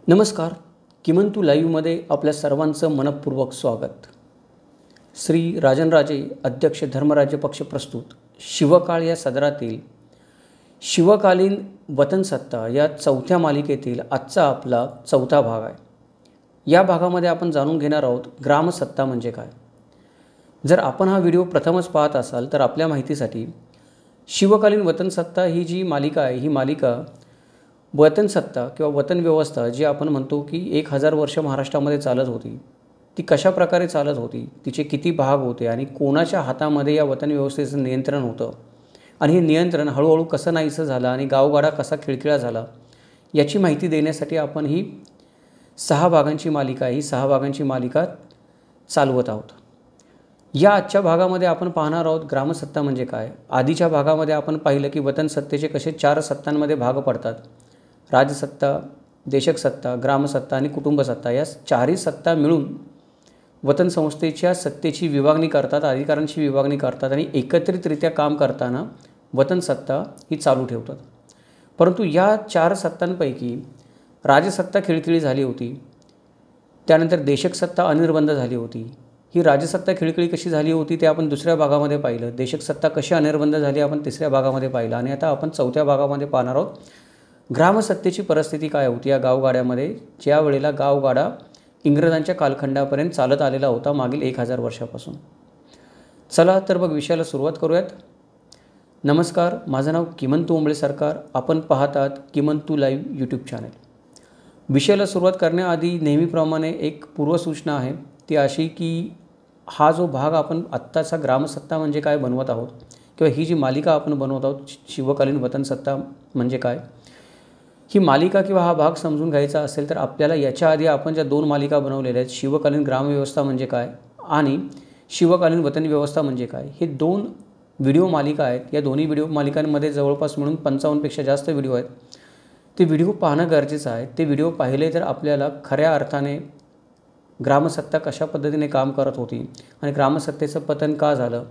नमस्कार. किमंतू लाईव्हमध्ये आपल्या सर्वांचं मनपूर्वक स्वागत. श्री राजनराजे अध्यक्ष धर्मराज्य पक्ष प्रस्तुत शिवकाळ या सदरातील शिवकालीन वतनसत्ता या चौथ्या मालिकेतील आजचा आपला चौथा भाग आहे. या भागामध्ये आपण जाणून घेणार आहोत ग्रामसत्ता म्हणजे काय. जर आपण हा व्हिडिओ प्रथमच पाहत असाल तर आपल्या माहितीसाठी शिवकालीन वतनसत्ता ही जी मालिका आहे, ही मालिका वतनसत्ता किंवा वतन व्यवस्था जी आपण म्हणतो की 1000 वर्ष महाराष्ट्रामध्ये चालत होती, ती कशा प्रकारे चालत होती, तिचे किती भाग होते आणि कोणाच्या हातामध्ये या वतन व्यवस्थेचं नियंत्रण होतं आणि हे नियंत्रण हळूहळू कसं नाहीसं झालं आणि गावगाडा कसा खिळखिळा झाला, याची माहिती देण्यासाठी आपण ही 6 भागांची मालिका ही 6 भागांची मालिका चालवत आहोत. या आजच्या भागामध्ये आपण पाहणार आहोत ग्रामसत्ता म्हणजे काय. आधीच्या भागामध्ये आपण पाहिलं की वतनसत्तेचे कसे 4 सत्तांमध्ये भाग पडतात: राजसत्ता, देशक सत्ता, ग्रामसत्ता आणि कुटुंबसत्ता. या 4ही सत्ता मिळून वतन संस्थेच्या सत्तेची विभागणी करतात, अधिकारांची विभागणी करतात आणि एकत्रितरित्या काम करताना वतनसत्ता ही चालू ठेवतात. परंतु या 4 सत्तांपैकी राजसत्ता खिळखिळी झाली होती, त्यानंतर देशक सत्ता अनिर्बंध झाली होती. ही राजसत्ता खिळखिळी कशी झाली होती ते आपण दुसऱ्या भागामध्ये पाहिलं. देशक सत्ता कशी अनिर्बंध झाली आपण तिसऱ्या भागामध्ये पाहिलं आणि आता आपण चौथ्या भागामध्ये पाहणार आहोत ग्रामसत्तेची परिस्थिती काय होती या गावगाड्यामध्ये, ज्या वेळेला गावगाडा इंग्रजांच्या कालखंडापर्यंत चालत आलेला होता मागील 1000 वर्षापासून. चला तर मग विषयाला सुरुवात करूयात. नमस्कार, माझं नाव किमंतू उंबळे सरकार. आपण पाहतात किमंतू लाईव्ह यूट्यूब चॅनल. विषयाला सुरुवात करण्याआधी नेहमीप्रमाणे एक पूर्वसूचना आहे, ती अशी की हा जो भाग आपण आत्ताचा ग्रामसत्ता म्हणजे काय बनवत आहोत किंवा ही जी मालिका आपण बनवत आहोत शिवकालीन वतनसत्ता म्हणजे काय, ही मालिका किंवा हा भाग समजून घ्यायचा असेल तर आपल्याला याच्या आधी आपण ज्या 2 मालिका बनवलेल्या आहेत, शिवकालीन ग्रामव्यवस्था म्हणजे काय आणि शिवकालीन वतन व्यवस्था म्हणजे काय, हे 2 व्हिडिओ मालिका आहेत. या दोन्ही व्हिडिओ मालिकांमध्ये जवळपास मिळून 55पेक्षा जास्त व्हिडिओ आहेत. ते व्हिडिओ पाहणं गरजेचं आहे. ते व्हिडिओ पाहिले तर आपल्याला खऱ्या अर्थाने ग्रामसत्ता कशा पद्धतीने काम करत होती आणि ग्रामसत्तेचं पतन का झालं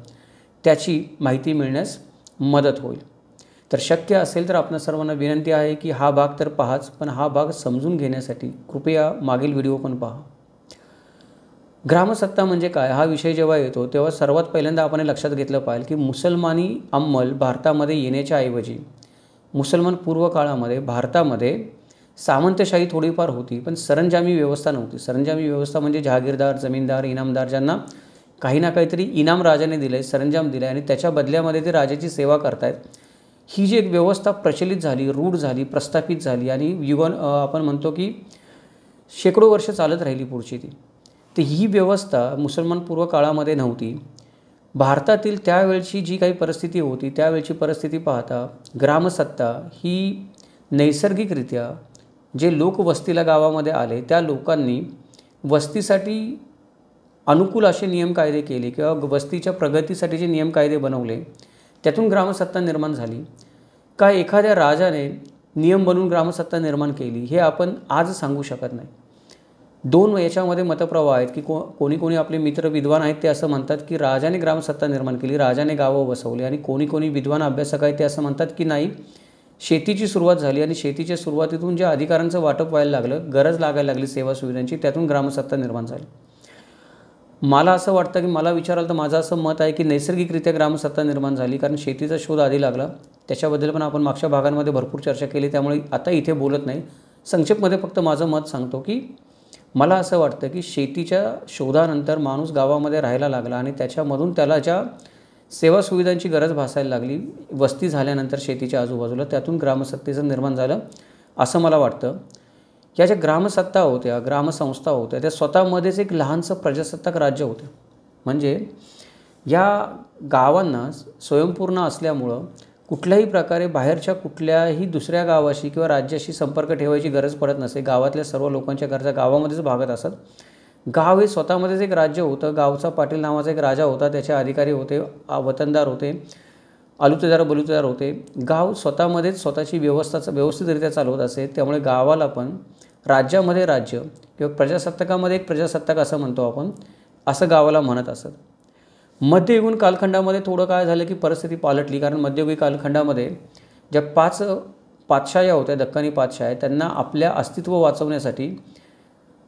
त्याची माहिती मिळण्यास मदत होईल. तर शक्य असेल तर आपणा सर्वांना विनंती आहे की हा भाग तर पहाच, पण हा भाग समजून घेण्यासाठी कृपया मागील व्हिडिओ पण पहा. ग्रामसत्ता म्हणजे काय हा विषय जेव्हा येतो तेव्हा सर्वात पहिल्यांदा आपण हे लक्षात घेतलं पाहिजे की मुसलमानी अंमल भारतामध्ये येण्याच्या ऐवजी मुसलमान पूर्व काळामध्ये भारतामध्ये सामंतशाही थोडीफार होती, पण सरंजामी व्यवस्था नव्हती. सरंजामी व्यवस्था म्हणजे जहागीरदार, जमीनदार, इनामदार ज्यांना काही ना काहीतरी इनाम राजाने दिलं आहे, सरंजाम दिलं आहे आणि त्याच्या बदल्यामध्ये ते राजाची सेवा करतायत. ही जी एक व्यवस्था प्रचलित झाली, रूढ झाली, प्रस्थापित झाली आणि आपण म्हणतो की शेकडो वर्ष चालत राहिली पुढची ती. तर ही व्यवस्था मुसलमान पूर्व काळामध्ये नव्हती. भारतातील त्यावेळची जी काही परिस्थिती होती त्यावेळची परिस्थिती पाहता ग्रामसत्ता ही नैसर्गिकरित्या जे लोक वस्तीला गावामध्ये आले त्या लोकांनी वस्तीसाठी अनुकूल असे नियम कायदे केले किंवा वस्तीच्या प्रगतीसाठी जे नियम कायदे बनवले त्यातून ग्रामसत्ता निर्माण झाली. का एखाद्या राजाने नियम बनवून ग्रामसत्ता निर्माण केली हे आपण आज सांगू शकत नाही. 2 याच्यामध्ये मतप्रवाह आहेत की कोणी आपले मित्र विद्वान आहेत ते असं म्हणतात की राजाने ग्रामसत्ता निर्माण केली, राजाने गावं बसवली आणि कोणी विद्वान अभ्यासक आहेत ते असं म्हणतात की नाही, शेतीची सुरुवात झाली आणि शेतीच्या सुरुवातीतून ज्या अधिकारांचं वाटप व्हायला लागलं, गरज लागायला लागली सेवा सुविधांची, त्यातून ग्रामसत्ता निर्माण झाली. मला असं वाटतं की मला विचाराल तर माझं असं मत आहे की नैसर्गिकरित्या ग्रामसत्ता निर्माण झाली, कारण शेतीचा शोध आधी लागला. त्याच्याबद्दल पण आपण मागच्या भागांमध्ये भरपूर चर्चा केली, त्यामुळे आता इथे बोलत नाही. संक्षेपमध्ये फक्त माझं मत सांगतो की मला असं वाटतं की शेतीच्या शोधानंतर माणूस गावामध्ये राहायला लागला आणि त्याच्यामधून त्याला ज्या सेवा सुविधांची गरज भासायला लागली वस्ती झाल्यानंतर शेतीच्या आजूबाजूला, त्यातून ग्रामसत्तेचं निर्माण झालं असं मला वाटतं. या ज्या ग्रामसत्ता होत्या, ग्रामसंस्था होत्या, त्या स्वतःमध्येच एक लहानसं प्रजासत्ताक राज्य होतं. म्हणजे या गावांना स्वयंपूर्ण असल्यामुळं कुठल्याही प्रकारे बाहेरच्या कुठल्याही दुसऱ्या गावाशी किंवा राज्याशी संपर्क ठेवायची गरज पडत नसे. गावातल्या सर्व लोकांच्या गरजा गावामध्येच भागत असत. गाव हे स्वतःमध्येच एक राज्य होतं. गावचा पाटील नावाचा एक राजा होता, त्याचे अधिकारी होते, वतनदार होते, अलुतेदार बलुतेदार होते. गाव स्वतःमध्येच स्वतःची व्यवस्थितरित्या चालवत असे. त्यामुळे गावाला पण राज्यामध्ये राज्य किंवा प्रजासत्ताकामध्ये एक प्रजासत्ताक असं म्हणतो आपण, असं गावाला म्हणत असत. मध्ययुगीन कालखंडामध्ये थोडं काय झालं की परिस्थिती पालटली, कारण मध्ययुगीन कालखंडामध्ये ज्या 5 पातशाह्या होत्या, दख्खनी पातशाह्या, त्यांना आपल्या अस्तित्व वाचवण्यासाठी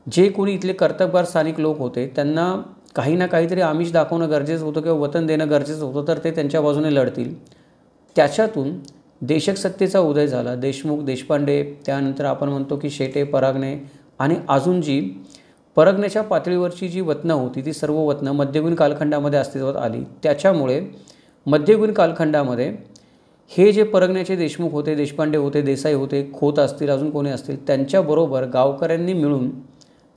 जे कोणी इथले कर्तबगार स्थानिक लोक होते त्यांना काही ना काहीतरी आमिष दाखवणं गरजेचं होतं किंवा वतन देणं गरजेचं होतं, तर ते त्यांच्या बाजूने लढतील. त्याच्यातून देशक सत्तेचा उदय झाला. देशमुख, देशपांडे, त्यानंतर आपण म्हणतो की शेटे, परागणे आणि अजून जी परगण्याच्या पातळीवरची जी वतनं होती ती सर्व वतनं मध्ययुगीन कालखंडामध्ये अस्तित्वात आली. त्याच्यामुळे मध्ययुगीन कालखंडामध्ये हे जे परगण्याचे देशमुख होते, देशपांडे होते, देसाई होते, खोत असतील, अजून कोणी असतील, त्यांच्याबरोबर गावकऱ्यांनी मिळून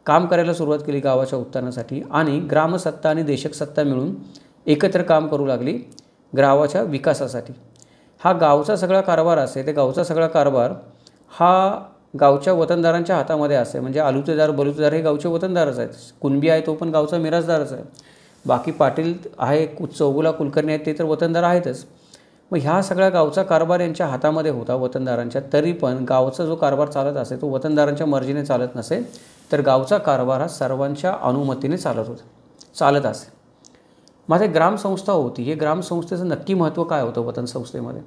काम करायला सुरुवात केली गावाच्या उत्थानासाठी आणि ग्रामसत्ता आणि देशक सत्ता मिळून एकत्र काम करू लागली गावाच्या विकासासाठी. हा गावचा सगळा कारभार असे, ते गावचा सगळा कारभार हा गावच्या वतनदारांच्या हातामध्ये असे. म्हणजे आलुतेदार, बलुतेदार हे गावचे वतनदारच आहेत. कुणबी आहे तो पण गावचा मिराजदारच आहे. बाकी पाटील आहे, चौगुला कुलकर्णी आहेत, ते तर वतनदार आहेतच. मग ह्या सगळ्या गावचा कारभार यांच्या हातामध्ये होता वतनदारांच्या. तरी पण गावचा जो कारभार चालत असे तो वतनदारांच्या मर्जीने चालत नसे, तर गावचा कारभार हा सर्वांच्या अनुमतीने चालत असे. माझे ग्रामसंस्था होती, हे ग्रामसंस्थेचं नक्की महत्त्व काय होतं वतन संस्थेमध्ये?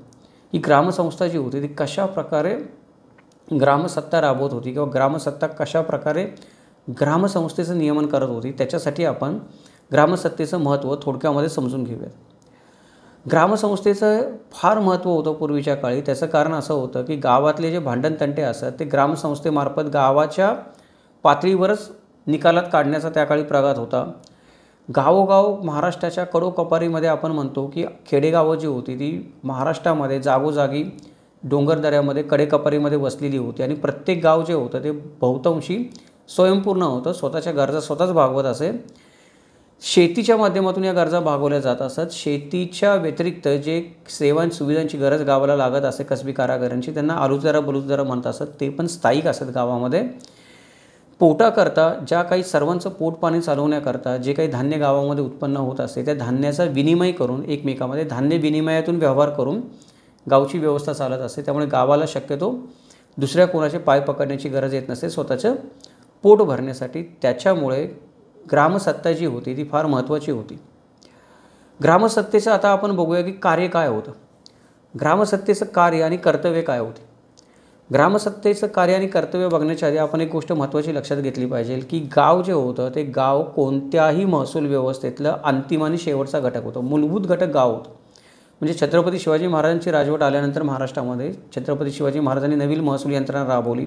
ही ग्रामसंस्था जी होती ती कशा प्रकारे ग्रामसत्ता राबवत होती किंवा ग्रामसत्ता कशा प्रकारे ग्रामसंस्थेचं नियमन करत होती, त्याच्यासाठी आपण ग्रामसत्तेचं महत्त्व थोडक्यामध्ये समजून घेऊयात. ग्रामसंस्थेचं फार महत्त्व होतं पूर्वीच्या काळी. त्याचं कारण असं होतं की गावातले जे भांडणतंटे असतात ते ग्रामसंस्थेमार्फत गावाच्या पातळीवरच निकालात काढण्याचा त्या काळी प्रघात होता. गावोगाव महाराष्ट्राच्या कडोकपारीमध्ये आपण म्हणतो की खेडेगावं जी होती ती महाराष्ट्रामध्ये जागोजागी डोंगरदऱ्यामध्ये कडेकपारीमध्ये वसलेली होती आणि प्रत्येक गाव जे होतं ते बहुतांशी स्वयंपूर्ण होतं, स्वतःच्या गरजा स्वतःच भागवत असे. शेतीच्या माध्यमातून या गरजा भागवल्या जात असत. शेतीच्या व्यतिरिक्त जे सेवा सुविधांची गरज गावाला लागत असे कसबी कारागिरांची, त्यांना आलुतेदार, बलुतेदार म्हणत असत. ते पण स्थायिक असत गावामध्ये. पोटाकरता ज्या काही सर्वांचं पोट पाणी चालवण्याकरता जे काही धान्य गावामध्ये उत्पन्न होत असते त्या धान्याचा विनिमय करून एकमेकामध्ये धान्य विनिमयातून व्यवहार करून गावची व्यवस्था चालत असते. त्यामुळे गावाला शक्यतो दुसऱ्या कोणाचे पाय पकडण्याची गरज येत नसते स्वतःचं पोट भरण्यासाठी. त्याच्यामुळे ग्रामसत्ता जी होती ती फार महत्त्वाची होती. ग्रामसत्तेचं आता आपण बघूया की कार्य काय होतं. ग्रामसत्तेचं कार्य आणि कर्तव्य काय होते. ग्रामसत्तेचं कार्य आणि कर्तव्य बघण्याच्या आधी आपण एक गोष्ट महत्त्वाची लक्षात घेतली पाहिजे की गाव जे होतं ते गाव कोणत्याही महसूल व्यवस्थेतलं अंतिम आणि शेवटचा घटक होतं, मूलभूत घटक गाव होतं. म्हणजे छत्रपती शिवाजी महाराजांची राजवट आल्यानंतर महाराष्ट्रामध्ये छत्रपती शिवाजी महाराजांनी नवीन महसूल यंत्रणा राबवली.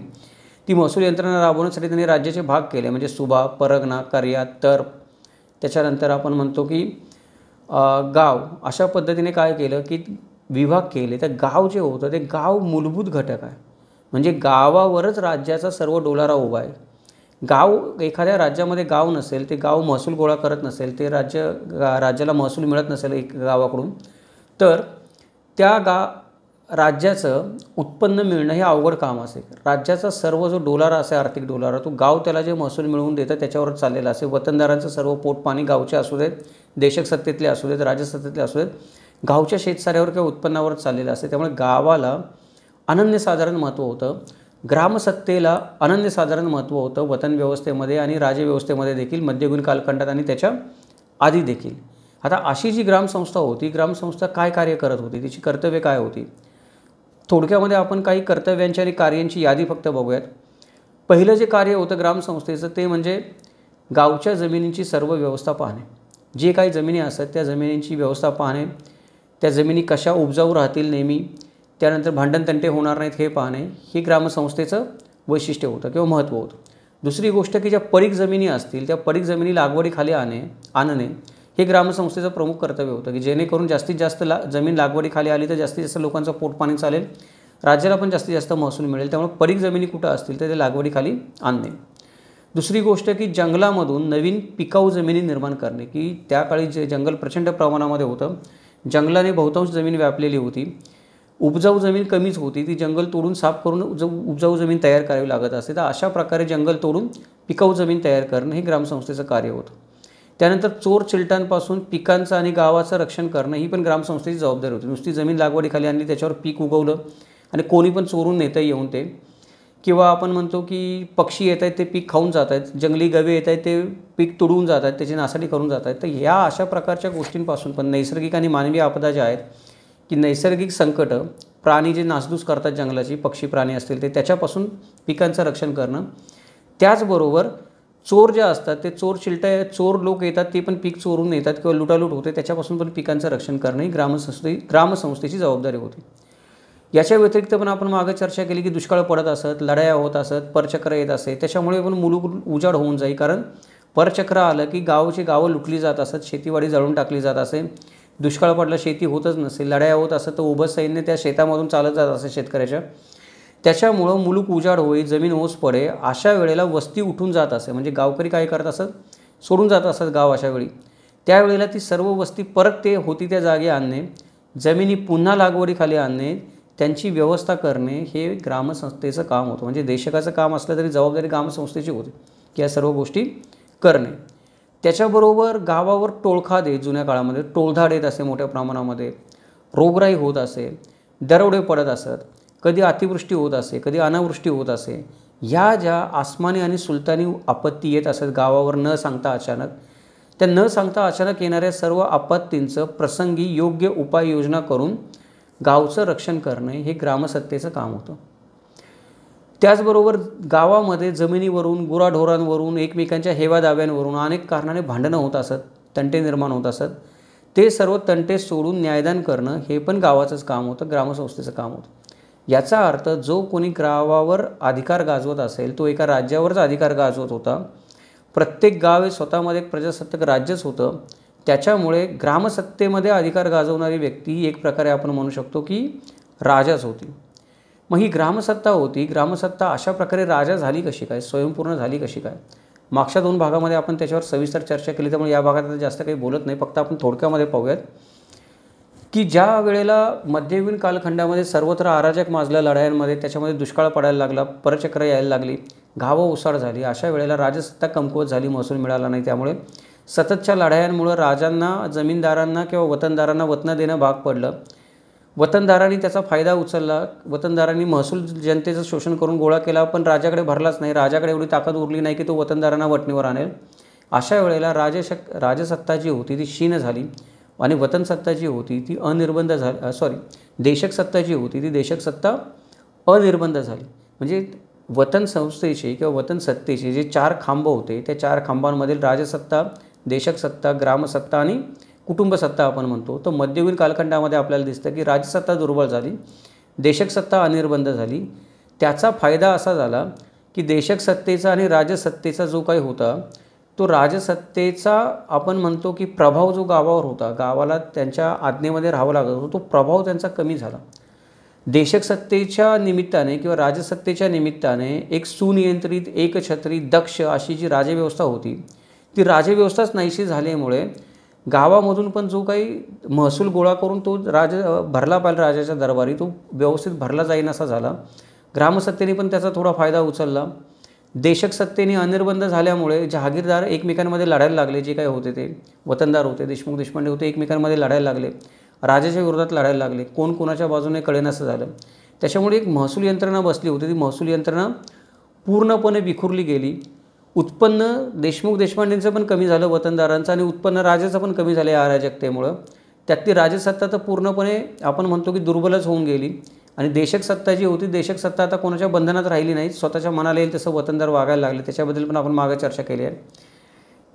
ती महसूल यंत्रणा राबवण्यासाठी त्यांनी राज्याचे भाग केले, म्हणजे सुभा, परगणा, कर्या, तर्फ. त्याच्यानंतर आपण म्हणतो की गाव. अशा पद्धतीने काय केलं की विभाग केले. तर गाव जे होतं ते गाव मूलभूत घटक आहे. म्हणजे गावावरच राज्याचा सर्व डोलारा उभा आहे. गाव एखाद्या राज्यामध्ये गाव नसेल, ते गाव महसूल गोळा करत नसेल, ते राज्याला महसूल मिळत नसेल एक गावाकडून, तर त्या राज्याचं उत्पन्न मिळणं हे अवघड काम असेल. राज्याचा सर्व जो डोलारा असेल, आर्थिक डोलारा, तो गाव त्याला जे महसूल मिळवून देतं त्याच्यावरच चाललेला असेल. वतनदारांचं सर्व पोटपाणी गावचे असू देत, देशक सत्तेतले असू देत, राज्यसत्तेतले असू देत, गावच्या शेतसाऱ्यावर किंवा उत्पन्नावरच चाललेलं असेल. त्यामुळे गावाला अनन्यसाधारण महत्त्व होतं. ग्रामसत्तेला अनन्यसाधारण महत्त्व होतं वतन व्यवस्थेमध्ये आणि राज्यव्यवस्थेमध्ये देखील, मध्ययुगीन कालखंडात आणि त्याच्या आधी देखील. आता अशी जी ग्रामसंस्था होती, ग्रामसंस्था काय कार्य करत होती, तिची कर्तव्य काय होती, थोडक्यामध्ये आपण काही कर्तव्यांची आणि कार्यांची यादी फक्त बघूयात. पहिलं जे कार्य होतं ग्रामसंस्थेचं ते म्हणजे गावच्या जमिनींची सर्व व्यवस्था पाहणे. जे काही जमिनी असतात त्या जमिनींची व्यवस्था पाहणे, त्या जमिनी कशा उपजाऊ राहतील नेहमी, त्यानंतर भांडणतंटे होणार नाहीत हे पाहणे, हे ग्रामसंस्थेचं वैशिष्ट्य होतं किंवा महत्त्व होतं. दुसरी गोष्ट की ज्या पडीक जमिनी असतील त्या पडीक जमिनी लागवडीखाली आणणे हे ग्रामसंस्थेचं प्रमुख कर्तव्य होतं की जेणेकरून जास्तीत जास्त जमीन लागवडीखाली आली तर जास्तीत जास्त लोकांचं पोटपाणी चालेल, राज्याला पण जास्तीत जास्त महसूल मिळेल. त्यामुळे पडीक जमिनी कुठं असतील तर ते लागवडीखाली आणणे. दुसरी गोष्ट की जंगलामधून नवीन पिकाऊ जमिनी निर्माण करणे, की त्या काळी जे जंगल प्रचंड प्रमाणामध्ये होतं, जंगलाने बहुतांश जमीन व्यापलेली होती, उपजाऊ जमीन कमीच होती, ती जंगल तोडून साफ करून उपजाऊ जमीन तयार करावी लागत असते. तर अशा प्रकारे जंगल तोडून पिकाऊ जमीन तयार करणं हे ग्रामसंस्थेचं कार्य होतं. त्यानंतर चोर चिलटांपासून पिकांचं आणि गावाचं रक्षण करणं ही पण ग्रामसंस्थेची जबाबदारी होती. नुसती जमीन लागवडीखाली आणली, त्याच्यावर पीक उगवलं आणि कोणी पण चोरून नेतं येऊन ते, किंवा आपण म्हणतो की पक्षी येत आहेत ते पीक खाऊन जात आहेत, जंगली गवे येत आहेत ते पीक तुडवून जात आहेत, त्याची नासाडी करून जात आहेत. तर ह्या अशा प्रकारच्या गोष्टींपासून पण नैसर्गिक आणि मानवी आपदा ज्या आहेत की नैसर्गिक संकट प्राणी जे नासधूस करतात जंगलाची, पक्षी प्राणी असतील ते, त्याच्यापासून पिकांचं रक्षण करणं. त्याचबरोबर चोर जे असतात ते चोर लोक येतात, ते पण पीक चोरून येतात किंवा लुटालूट होते, त्याच्यापासून पण पिकांचं रक्षण करणं ही ग्रामसंस्थेची जबाबदारी होती. याच्या व्यतिरिक्त पण आपण मागे चर्चा केली की दुष्काळ पडत असत, लढाया होत असत, परचक्र येत असे, त्याच्यामुळे पण मुलूक उजाड होऊन जाई. कारण परचक्र आलं की गावं लुटली जात असत, शेतीवाडी जळून टाकली जात असे, दुष्काळ पडला शेती होतच नसेल, लढाया होत असत तर उभं सैन्य त्या शेतामधून चालत जात असे शेतकऱ्याच्या. त्याच्यामुळं मुलूक उजाड होई, जमीन ओस पडे, अशा वेळेला वस्ती उठून जात असे. म्हणजे गावकरी काय करत असत, सोडून जात असत गाव अशा वेळी. त्यावेळेला ती सर्व वस्ती परत ते होती त्या जागी आणणे, जमिनी पुन्हा लागवडीखाली आणणे, त्यांची व्यवस्था करणे हे ग्रामसंस्थेचं काम होतं. म्हणजे देशकाचं काम असलं तरी जबाबदारी ग्रामसंस्थेची होती की या सर्व गोष्टी करणे. त्याच्याबरोबर गावावर टोळखा देत, जुन्या काळामध्ये टोळधाड येत असे मोठ्या प्रमाणामध्ये, रोगराई होत असे, दरोडे पडत असत, कधी अतिवृष्टी होत असे, कधी अनावृष्टी होत असे. ह्या ज्या आसमानी आणि सुलतानी आपत्ती येत असत गावावर न सांगता अचानक, त्या न सांगता अचानक येणाऱ्या सर्व आपत्तींचं प्रसंगी योग्य उपाययोजना करून गावचं रक्षण करणे हे ग्रामसत्तेचं काम होतं. त्याचबरोबर गावामध्ये जमिनीवरून, गुराढोरांवरून, एकमेकांच्या हेवादाव्यांवरून अनेक कारणाने भांडणं होत असत, तंटे निर्माण होत असत. ते सर्व तंटे सोडून न्यायदान करणं हे पण गावाचंच काम होतं, ग्रामसंस्थेचं काम होतं. याचा अर्थ जो कोणी गावावर अधिकार गाजवत असेल तो एका राज्यावरच अधिकार गाजवत होता. प्रत्येक गाव हे स्वतःमध्ये एक प्रजासत्ताक राज्यच होतं. त्याच्यामुळे ग्रामसत्तेमध्ये अधिकार गाजवणारी व्यक्ती एक प्रकारे आपण म्हणू शकतो की राजाच होती. मग ही ग्रामसत्ता होती. ग्रामसत्ता अशा प्रकारे राजा झाली कशी काय, स्वयंपूर्ण झाली कशी काय, मागच्या 2 भागामध्ये आपण त्याच्यावर सविस्तर चर्चा केली, त्यामुळे या भागात आता जास्त काही बोलत नाही. फक्त आपण थोडक्यामध्ये पाहूयात की ज्या वेळेला मध्ययुगीन कालखंडामध्ये सर्वत्र अराजक माजल्या लढायांमध्ये, त्याच्यामध्ये दुष्काळ पडायला लागला, परचक्र यायला लागली, गावं ओसाड झाली, अशा वेळेला राजसत्ता कमकुवत झाली, महसूल मिळाला नाही. त्यामुळे सततच्या लढायांमुळं राजांना, जमीनदारांना किंवा वतनदारांना वतनं देणं भाग पडलं. वतनदारांनी त्याचा फायदा उचलला. वतनदारांनी महसूल जनतेचं शोषण करून गोळा केला, पण राजाकडे भरलाच नाही. राजाकडे एवढी ताकद उरली नाही की तो वतनदारांना वटणीवर आणेल. अशा वेळेला राजसत्ता जी होती ती क्षीण झाली आणि वतनसत्ता जी होती ती देशक सत्ता जी होती ती देशक सत्ता अनिर्बंध झाली. म्हणजे वतन संस्थेचे किंवा वतन सत्तेचे जे 4 खांब होते, त्या 4 खांबांमधील राजसत्ता, देशक सत्ता, ग्रामसत्ता आणि कुटुंबसत्ता आपण म्हणतो. तर मध्ययुगीन कालखंडामध्ये आपल्याला दिसतं की राजसत्ता दुर्बल झाली, देशक सत्ता अनिर्बंध झाली. त्याचा फायदा असा झाला की देशक सत्तेचा आणि राजसत्तेचा जो काही होता तो राजसत्तेचा आपण म्हणतो की प्रभाव जो गावावर होता, गावाला त्यांच्या आज्ञेमध्ये राहावं लागत होतं, तो प्रभाव त्यांचा कमी झाला. देशक सत्तेच्या निमित्ताने किंवा राजसत्तेच्या निमित्ताने एक सुनियंत्रित, एकछत्री, दक्ष अशी जी राजव्यवस्था होती ती राजव्यवस्थाच नाहीशी झाल्यामुळे गावामधून पण जो काही महसूल गोळा करून तो भरला पाहिजे राजाच्या दरबारी, तो व्यवस्थित भरला जाईन असा झाला. ग्रामसत्तेने पण त्याचा थोडा फायदा उचलला. देशक सत्तेने अनिर्बंध झाल्यामुळे जहागीरदार एकमेकांमध्ये लढायला लागले. जे काही होते ते वतनदार होते, देशमुख देशपांडे होते, एकमेकांमध्ये लढायला लागले, राजाच्या विरोधात लढायला लागले. कोण कोणाच्या बाजूने कळेनासं झालं. त्याच्यामुळे एक महसूल यंत्रणा बसली होती. ती महसूल यंत्रणा पूर्णपणे विखुरली गेली. उत्पन्न देशमुख देशपांडेंचं पण कमी झालं, वतनदारांचं, आणि उत्पन्न राजाचं पण कमी झालं या अराजकतेमुळं. त्यातली राजसत्ता तर पूर्णपणे आपण म्हणतो की दुर्बलच होऊन गेली. आणि देशक सत्ता जी होती, देशक सत्ता आता कोणाच्या बंधनात राहिली नाही. स्वतःच्या मनाला येईल तसं वतनदार वागायला लागले. त्याच्याबद्दल पण आपण मागे चर्चा केली आहे.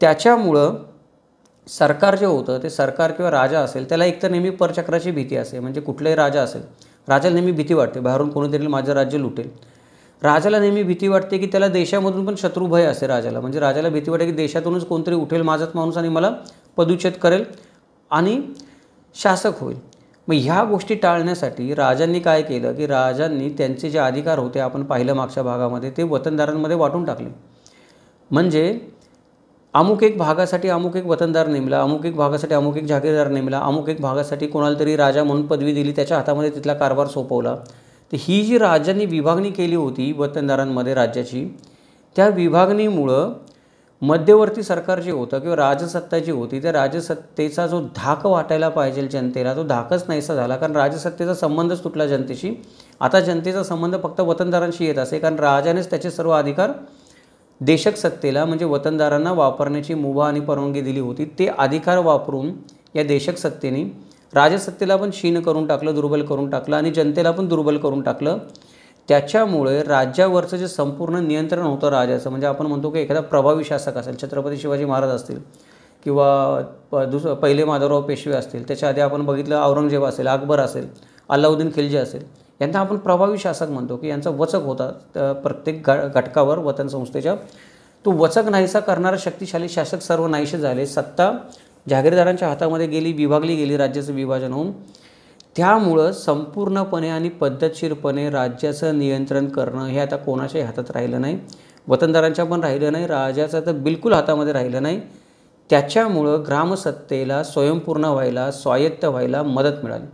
त्याच्यामुळं सरकार जे होतं ते सरकार किंवा राजा असेल त्याला एकतर नेहमी परचक्राची भीती असे. म्हणजे कुठलाही राजा असेल, राजाला नेहमी भीती वाटते बाहेरून कोणीतरी माझं राज्य लुटेल. राजाला नेहमी भीती वाटते की त्याला देशामधून पण शत्रुभय असते राजाला. म्हणजे राजाला भीती वाटते की देशातूनच कोणतरी उठेल माझाच माणूस आणि मला पदुच्छेद करेल आणि शासक होईल. मग ह्या गोष्टी टाळण्यासाठी राजांनी काय केलं की राजांनी त्यांचे जे अधिकार होते, आपण पाहिलं मागच्या भागामध्ये, ते वतनदारांमध्ये वाटून टाकले. म्हणजे अमुक एक भागासाठी अमुक एक वतनदार नेमला, अमुक एक भागासाठी अमुक एक जहागीरदार नेमला, अमुक एक भागासाठी कोणाला तरी राजा म्हणून पदवी दिली, त्याच्या हातामध्ये तिथला कारभार सोपवला. तर ही जी राजांनी विभागणी केली होती वतनदारांमध्ये राज्याची, त्या विभागणीमुळं मध्यवर्ती सरकार जे होतं किंवा राजसत्ता जी होती, त्या राजसत्तेचा जो धाक वाटायला पाहिजे जनतेला, तो धाकच नाहीसा झाला. कारण राजसत्तेचा संबंधच तुटला जनतेशी. आता जनतेचा संबंध फक्त वतनदारांशी येत असे, कारण राजानेच त्याचे सर्व अधिकार देशक सत्तेला म्हणजे वतनदारांना वापरण्याची मुभा आणि परवानगी दिली होती. ते अधिकार वापरून या देशक सत्तेने राजसत्तेला पण क्षीण करून टाकलं, दुर्बल करून टाकलं आणि जनतेला पण दुर्बल करून टाकलं. त्याच्यामुळे राज्यावरचं जे संपूर्ण नियंत्रण होतं राजाचं, म्हणजे आपण म्हणतो की एखादा प्रभावी शासक असेल, छत्रपती शिवाजी महाराज असतील किंवा पहिले माधवराव पेशवे असतील, त्याच्या आधी आपण बघितलं औरंगजेब असेल, अकबर असेल, अल्लाउद्दीन खिलजी असेल, यांना आपण प्रभावी शासक म्हणतो की यांचा वचक होता प्रत्येक घटकावर वतन संस्थेच्या. तो वचक नाहीसा करणारा शक्तिशाली शासक सर्व नाहीसे झाले. सत्ता जहागीरदारांच्या हातामध्ये गेली, विभागली गेली राज्याचं विभाजन होऊन. त्यामुळं संपूर्णपणे आणि पद्धतशीरपणे राज्याचं नियंत्रण करणं हे आता कोणाच्याही हातात राहिलं नाही. वतनदारांच्या पण राहिलं नाही, राजाचं तर बिलकुल हातामध्ये राहिलं नाही. त्याच्यामुळं ग्रामसत्तेला स्वयंपूर्ण व्हायला, स्वायत्त व्हायला मदत मिळाली.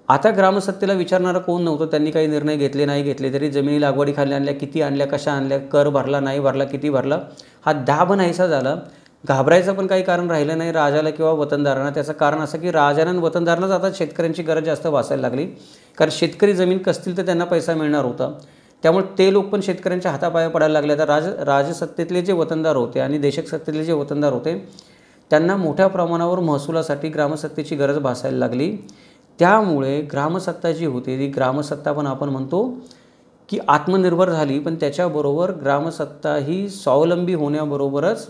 आता ग्रामसत्तेला विचारणारं कोण नव्हतं. त्यांनी काही निर्णय घेतले नाही घेतले तरी जमिनी लागवडीखाली आणल्या, किती आणल्या, कशा आणल्या, कर भरला नाही भरला, किती भरला, हा दाब नाहीसा झाला. घाबरायचं पण काही कारण राहिलं नाही राजाला किंवा वतनदारांना. त्याचं कारण असं की राजांना आणि वतनदारांनाच आता शेतकऱ्यांची गरज जास्त भासायला लागली. कारण शेतकरी जमीन कसतील तर त्यांना पैसा मिळणार होता. त्यामुळे ते लोक पण शेतकऱ्यांच्या हातापाया पडायला लागले. आता राजसत्तेतले जे वतनदार होते आणि देशक सत्तेतले जे वतनदार होते त्यांना मोठ्या प्रमाणावर महसुलासाठी ग्रामसत्तेची गरज भासायला लागली. त्यामुळे ग्रामसत्ता जी होती ती ग्रामसत्ता पण आपण म्हणतो की आत्मनिर्भर झाली. पण त्याच्याबरोबर ग्रामसत्ता ही स्वावलंबी होण्याबरोबरच,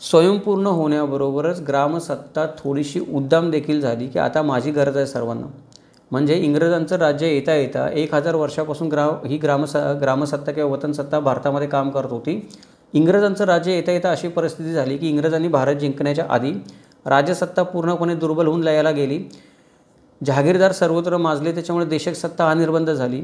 स्वयंपूर्ण होण्याबरोबरच ग्रामसत्ता थोडीशी उद्दाम देखील झाली की आता माझी गरज आहे सर्वांना. म्हणजे इंग्रजांचं राज्य येता येता 1000 वर्षापासून ही ग्रामसत्ता किंवा वतनसत्ता भारतामध्ये काम करत होती. इंग्रजांचं राज्य येता येता अशी परिस्थिती झाली की इंग्रजांनी भारत जिंकण्याच्या आधी राजसत्ता पूर्णपणे दुर्बल होऊन लयाला गेली. जहागीरदार सर्वत्र माजले. त्याच्यामुळे देशक सत्ता अनिर्बंध झाली.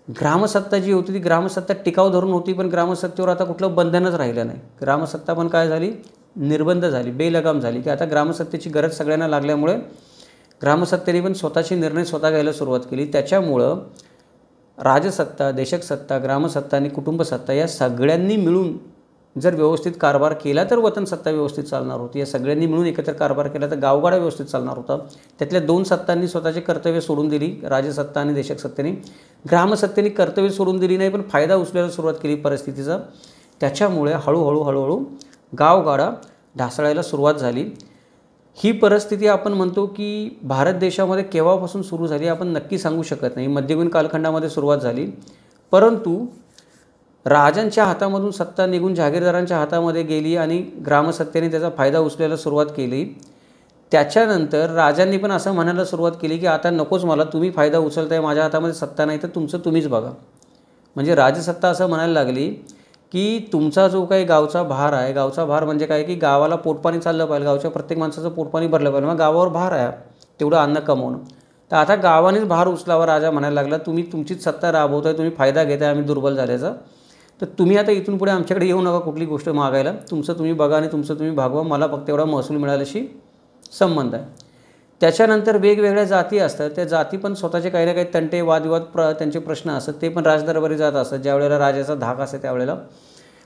ग्रामसत्ता जी होती ती ग्रामसत्ता टिकाव धरून होती, पण ग्रामसत्तेवर आता कुठलं बंधनच राहिलं नाही. ग्रामसत्ता पण काय झाली, निर्बंध झाली, बेलगाम झाली की आता ग्रामसत्तेची गरज सगळ्यांना लागल्यामुळे ग्रामसत्तेने पण स्वतःचे निर्णय स्वतः घ्यायला सुरुवात केली. त्याच्यामुळं राजसत्ता, देशक सत्ता, ग्रामसत्ता आणि कुटुंबसत्ता या सगळ्यांनी मिळून जर व्यवस्थित कारभार केला तर वतनसत्ता व्यवस्थित चालणार होती. या सगळ्यांनी मिळून एकत्र कारभार केला तर गावगाडा व्यवस्थित चालणार होता. त्यातल्या 2 सत्तांनी स्वतःचे कर्तव्य सोडून दिली, राजसत्ता आणि देशक सत्तेने. ग्रामसत्तेने कर्तव्य सोडून दिली नाही, पण फायदा उचलायला सुरुवात केली परिस्थितीचा. त्याच्यामुळे हळूहळू गावगाडा ढासळायला सुरुवात झाली. ही परिस्थिती आपण म्हणतो की भारत देशामध्ये केव्हापासून सुरू झाली आपण नक्की सांगू शकत नाही. मध्ययुगीन कालखंडामध्ये सुरुवात झाली, परंतु राजांच्या हातामधून सत्ता निघून जहागीरदारांच्या हातामध्ये गेली आणि ग्रामसत्तेने त्याचा फायदा उचलायला सुरुवात केली. त्याच्यानंतर राजांनी पण असं म्हणायला सुरुवात केली की आता नकोच मला, तुम्ही फायदा उचलताय, माझ्या हातामध्ये सत्ता नाही तर तुमचं तुम्हीच बघा. म्हणजे राजसत्ता असं म्हणायला लागली की तुमचा जो काही गावचा भार आहे, गावचा भार म्हणजे काय की गावाला पोटपाणी चाललं पाहिजे, गावच्या प्रत्येक माणसाचं पोटपाणी भरलं पाहिजे, मग गावावर भार आहे तेवढं अन्न कमवणं. तर आता गावानेच भार उचलावा. राजा म्हणायला लागला तुम्ही तुमचीच सत्ता राबवताय, तुम्ही फायदा घेताय आम्ही दुर्बल झाल्याचा, तर तुम्ही आता इथून पुढे आमच्याकडे येऊ नका कुठली गोष्ट मागायला, तुमचं तुम्ही बघा आणि तुमचं तुम्ही भागवा, मला फक्त एवढा महसूल मिळाल्याशी संबंध आहे. त्याच्यानंतर वेगवेगळ्या जाती असतात, त्या जाती पण स्वतःचे काही ना काही तंटे, वादविवाद, त्यांचे प्रश्न असतात, ते पण राजदरबारी जात असतात. ज्यावेळेला राजाचा धाक असते त्यावेळेला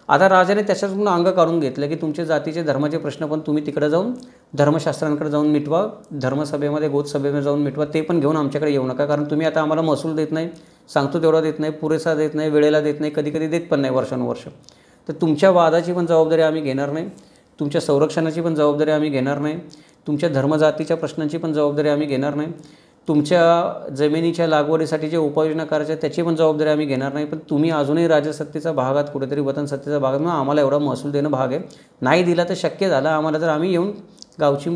आता राजाने त्याच्यातून अंग काढून घेतलं की तुमचे जातीचे धर्माचे प्रश्न पण तुम्ही तिकडे जाऊन धर्मशास्त्रांकडे जाऊन मिटवा, धर्मसभेमध्ये गोतसभेमध्ये जाऊन मिटवा, ते पण घेऊन आमच्याकडे येऊ नका. कारण तुम्ही आता आम्हाला महसूल देत नाही, सांगतो तेवढा देत नाही, पुरेसा देत नाही, वेळेला देत नाही, कधी कधी देत पण नाही वर्षानुवर्ष. तर तुमच्या वादाची पण जबाबदारी आम्ही घेणार नाही, तुमच्या संरक्षणाची पण जबाबदारी आम्ही घेणार नाही, तुमच्या धर्मजातीच्या प्रश्नांची पण जबाबदारी आम्ही घेणार नाही, तुमच्या जमिनीच्या लागवडीसाठी जे उपाययोजना करायच्या त्याची पण जबाबदारी आम्ही घेणार नाही. पण तुम्ही अजूनही राजसत्तेचा भागात कुठेतरी वतनसत्तेचा भागात मग आम्हाला एवढा महसूल देणं भाग आहे. नाही दिला तर शक्य झालं आम्हाला तर आम्ही येऊन गावची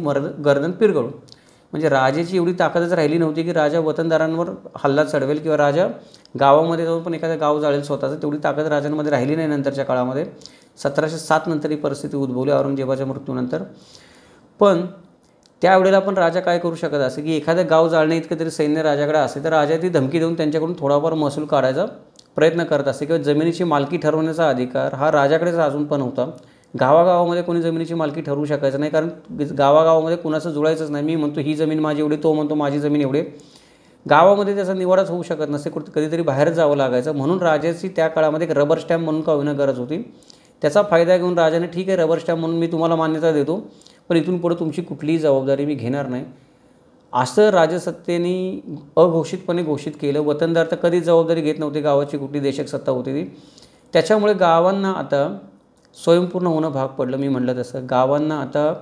गर्दन पिरगळू. म्हणजे राजाची एवढी ताकदच राहिली नव्हती की राजा वतनदारांवर हल्ला चढवेल किंवा राजा गावामध्ये जाऊन पण एखादं गाव जाळेल स्वतःचं. तेवढी ताकद राजांमध्ये राहिली नाही नंतरच्या काळामध्ये. 1707 नंतर ही परिस्थिती उद्भवली औरंगजेबाच्या मृत्यूनंतर. पण त्यावेळेला पण राजा काय करू शकत असे की एखादं गाव जाळणे इतकं तरी सैन्य राजाकडे असे तर राजा ती धमकी देऊन त्यांच्याकडून थोडाफार महसूल काढायचा प्रयत्न करत असे किंवा जमिनीची मालकी ठरवण्याचा अधिकार हा राजाकडेच अजून पण होता. गावागावामध्ये कोणी जमिनीची मालकी ठरवू शकायचं नाही, कारण गावागावामध्ये कुणाचं जुळायचंच नाही. मी म्हणतो ही जमीन माझी एवढी, तो म्हणतो माझी जमीन एवढे. गावामध्ये त्याचा निवाडाच होऊ शकत नसते, कधीतरी बाहेर जावं लागायचं. म्हणून राजाची त्या काळामध्ये एक रबर स्टॅम्प म्हणून का होईना गरज होती. त्याचा फायदा घेऊन राजाने ठीक आहे रबर स्टॅम्प म्हणून मी तुम्हाला मान्यता देतो, पण इथून पुढे तुमची कुठलीही जबाबदारी मी घेणार नाही, असं राजसत्तेने अघोषितपणे घोषित केलं. वतनदार तर कधीच जबाबदारी घेत नव्हते, गावाची कुठली देशक सत्ता होती ती. त्याच्यामुळे गावांना आता स्वयंपूर्ण होणं भाग पडलं. मी म्हटलं तसं गावांना आता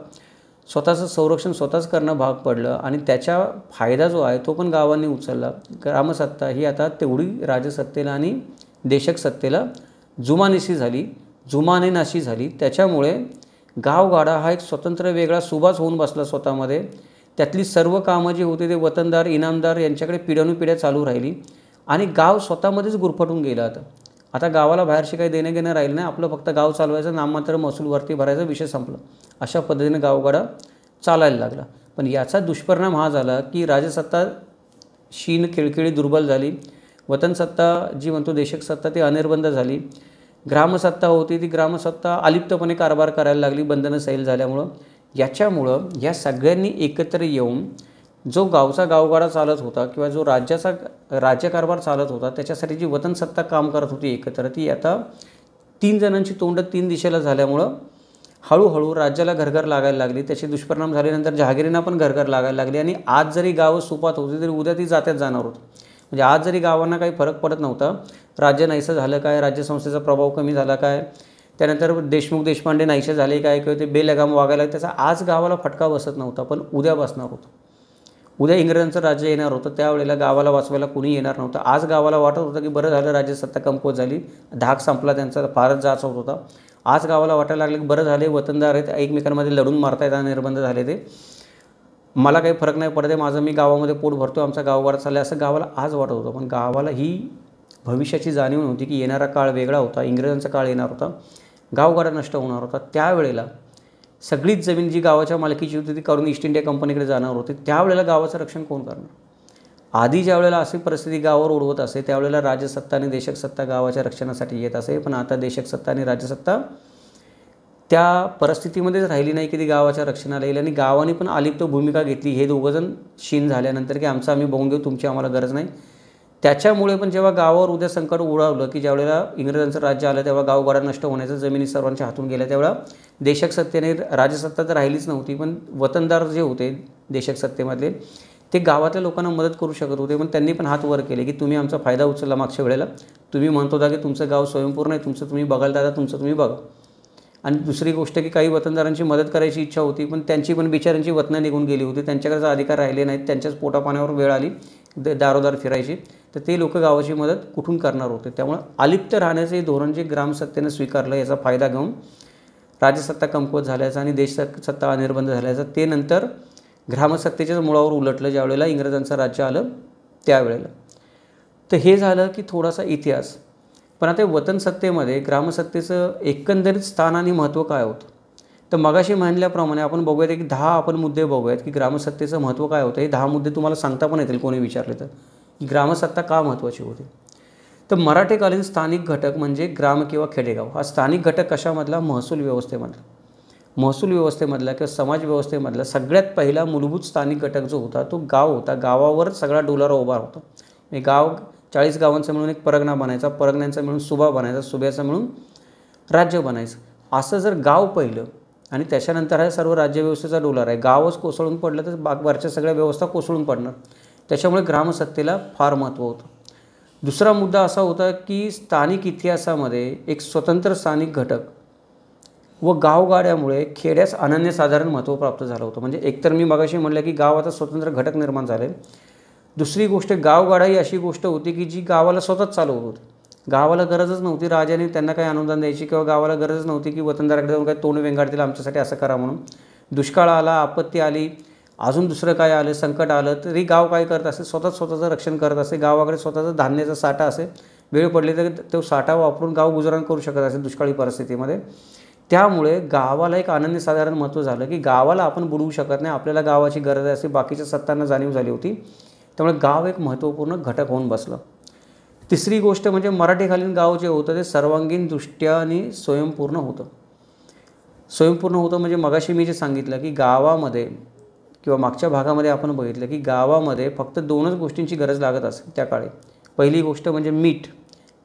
स्वतःचं संरक्षण स्वतःच करणं भाग पडलं आणि त्याचा फायदा जो आहे तो पण गावांनी उचलला. ग्रामसत्ता ही आता तेवढी राजसत्तेला आणि देशक सत्तेला जुमानेनाशी झाली. त्याच्यामुळे गावगाडा हा एक स्वतंत्र वेगळा सुभाच होऊन बसला स्वतःमध्ये. त्यातली सर्व कामं जी होती ते वतनदार इनामदार यांच्याकडे पिढ्यानुपिढ्या चालू राहिली आणि गाव स्वतःमध्येच गुरफटून गेलं. आता गावाला बाहेरशी काही देणं घेणं राहिलं नाही, आपलं फक्त गाव चालवायचं, नाममात्र महसूलवरती भरायचा, विषय संपला. अशा पद्धतीने गावगाडा चालायला लागला. पण याचा दुष्परिणाम हा झाला की राजसत्ता शीन खिळखिळी दुर्बल झाली. वतनसत्ता जी म्हणतो देशक सत्ता ती अनिर्बंध झाली. ग्रामसत्ता होती ती ग्रामसत्ता अलिप्तपणे कारभार करायला लागली बंधनं सैल झाल्यामुळं. याच्यामुळं या सगळ्यांनी एकत्र येऊन जो गावचा गावगाडा चालत होता किंवा जो राज्यकारभार चालत होता त्याच्यासाठी जी वतनसत्ता काम करत होती एकत्र, ती आता 3 जणांची तोंड 3 दिशेला झाल्यामुळं हळूहळू राज्याला घरघर लागायला लागली. त्याचे दुष्परिणाम झाल्यानंतर जहागिरींना पण घरघर लागायला लागली आणि आज जरी गावं सुपात होती तरी उद्या ती जात्यात जाणार होती. म्हणजे आज जरी गावांना काही फरक पडत नव्हता, राज्य नाहीसं झालं काय, राज्यसंस्थेचा प्रभाव कमी झाला काय, त्यानंतर देशमुख देशपांडे नाहीसे झाले काय किंवा ते बेलगाम वागायला, त्याचा आज गावाला फटका बसत नव्हता. पण उद्या बसणार होतं. उद्या इंग्रजांचं राज्य येणार होतं, त्यावेळेला गावाला वाचवायला कुणी येणार नव्हतं. आज गावाला वाटत होतं की बरं झालं राज्यसत्ता कमकुवत झाली, धाक संपला, त्यांचा फारच जाच होत होता. आज गावाला वाटायला लागलं की बरं झाले वतनदार आहेत, एकमेकांमध्ये लढून मारतायत, निर्बंध झाले, ते मला काही फरक नाही पडत आहे, माझं मी गावामध्ये पोट भरतो, आमचा गावगाडा चालला, असं गावाला आज वाटत होतं. पण गावाला ही भविष्याची जाणीव नव्हती की येणारा काळ वेगळा होता, इंग्रजांचा काळ येणार होता, गावगाडा नष्ट होणार होता. त्यावेळेला सगळीच जमीन जी गावाच्या मालकीची होती ती करून ईस्ट इंडिया कंपनीकडे जाणार होती. त्यावेळेला गावाचं रक्षण कोण करणार? आधी ज्या वेळेला अशी परिस्थिती गावावर ओढवत असे त्यावेळेला राजसत्ता आणि देशक सत्ता गावाच्या रक्षणासाठी येत असे. पण आता देशक सत्ता आणि राज्यसत्ता त्या परिस्थितीमध्येच राहिली नाही की ती गावाच्या रक्षणाला येईल आणि गावाने पण अलिप्त भूमिका घेतली. हे दोघंजण शीन झाल्यानंतर की आमचं आम्ही बघून घेऊ, तुमची आम्हाला गरज नाही. त्याच्यामुळे पण जेव्हा गावावर उद्या संकट उडावलं की ज्यावेळेला इंग्रजांचं राज्य आलं तेव्हा गावगाडा नष्ट होण्याचं, जमिनी सर्वांच्या हातून गेल्या, त्यावेळेला देशक सत्तेने राजसत्ता तर राहिलीच नव्हती, पण वतनदार जे होते देशक सत्तेमधले ते गावातल्या लोकांना मदत करू शकत होते. पण त्यांनी पण हात वर केले की तुम्ही आमचा फायदा उचलला. मागच्या वेळेला तुम्ही म्हणत होता की तुमचं गाव स्वयंपूर्ण आहे, तुमचं तुम्ही बघायला दादा, तुमचं तुम्ही बघा. आणि दुसरी गोष्ट की काही वतनदारांची मदत करायची इच्छा होती पण त्यांची पण बिचाऱ्यांची वतनं निघून गेली होती, त्यांच्याकडचा अधिकार राहिले नाहीत, त्यांच्याच पोटापाण्यावर वेळ आली दारोदार फिरायची, तर ते लोक गावाची मदत कुठून करणार होते. त्यामुळे अलिप्त राहण्याचे धोरण जे ग्रामसत्तेनं स्वीकारलं याचा फायदा घेऊन राज्यसत्ता कमकुवत झाल्याचा आणि देशसत्ता अनिर्बंध झाल्याचा ते नंतर ग्रामसत्तेच्याच मुळावर उलटलं ज्यावेळेला इंग्रजांचं राज्य आलं त्यावेळेला. तर हे झालं की थोडासा इतिहास. पण आता वतनसत्तेमध्ये ग्रामसत्तेचं एकंदरीत स्थान आणि महत्त्व काय होतं, तर मगाशी म्हणल्याप्रमाणे आपण बघूयात की 10 आपण मुद्दे बघूयात की ग्रामसत्तेचं महत्त्व काय होतं. हे 10 मुद्दे तुम्हाला सांगता पण येतील कोणी विचारले तर, की ग्रामसत्ता का महत्त्वाची होती. तर मराठीकालीन स्थानिक घटक म्हणजे ग्राम किंवा खेडेगाव. हा स्थानिक घटक कशामधला? महसूल व्यवस्थेमधला. महसूल व्यवस्थेमधला किंवा समाज व्यवस्थेमधला सगळ्यात पहिला मूलभूत स्थानिक घटक जो होता तो गाव होता. गावावर सगळा डोलारा उभा होता. हे गाव 40 गावांचं मिळून एक परगणा बनायचा, परगण्यांचा मिळून सुभा बनायचा, सुभ्याचं मिळून राज्य बनायचं. असं जर गाव पहिलं आणि त्याच्यानंतर हा सर्व राज्यव्यवस्थेचा डोलार आहे, गावच कोसळून पडलं तर बाकीच्या सगळ्या व्यवस्था कोसळून पडणार. त्याच्यामुळे ग्रामसत्तेला फार महत्त्व होतं. दुसरा मुद्दा असा होता की स्थानिक इतिहासामध्ये एक स्वतंत्र स्थानिक घटक व गावगाड्यामुळे खेड्यास अनन्यसाधारण महत्त्व प्राप्त झालं होतं. म्हणजे एकतर मी मगाशी म्हटलं की गाव आता स्वतंत्र घटक निर्माण झाले. दुसरी गोष्ट गावगाडा ही अशी गोष्ट होती की जी गावाला स्वतःच चालवत होती. गावाला गरजच नव्हती राजाने त्यांना काही अनुदान द्यायची किंवा गावाला गरजच नव्हती की वतनदाराकडे जाऊन काही तोंड वेंगाडतील आमच्यासाठी असं करा म्हणून. दुष्काळ आला, आपत्ती आली, अजून दुसरं काय आलं, संकट आलं तरी गाव काय करत असे, स्वतःचं रक्षण करत असे. गावाकडे स्वतःचा धान्याचा साठा असे, वेळ पडली तर तो साठा वापरून गाव गुजराण करू शकत असे दुष्काळी परिस्थितीमध्ये. त्यामुळे गावाला एक अनन्यसाधारण महत्त्व झालं की गावाला आपण बुडवू शकत नाही, आपल्याला गावाची गरज आहे असे बाकीच्या सत्तांना जाणीव झाली होती. त्यामुळे गाव एक महत्त्वपूर्ण घटक होऊन बसलं. तिसरी गोष्ट म्हणजे मराठीकालीन गाव जे होतं ते सर्वांगीण दृष्ट्याने स्वयंपूर्ण होतं. स्वयंपूर्ण होतं म्हणजे मगाशी मी जे सांगितलं की गावामध्ये किंवा मागच्या भागामध्ये आपण बघितलं की गावामध्ये फक्त 2च गोष्टींची गरज लागत असे त्या काळी. पहिली गोष्ट म्हणजे मीठ,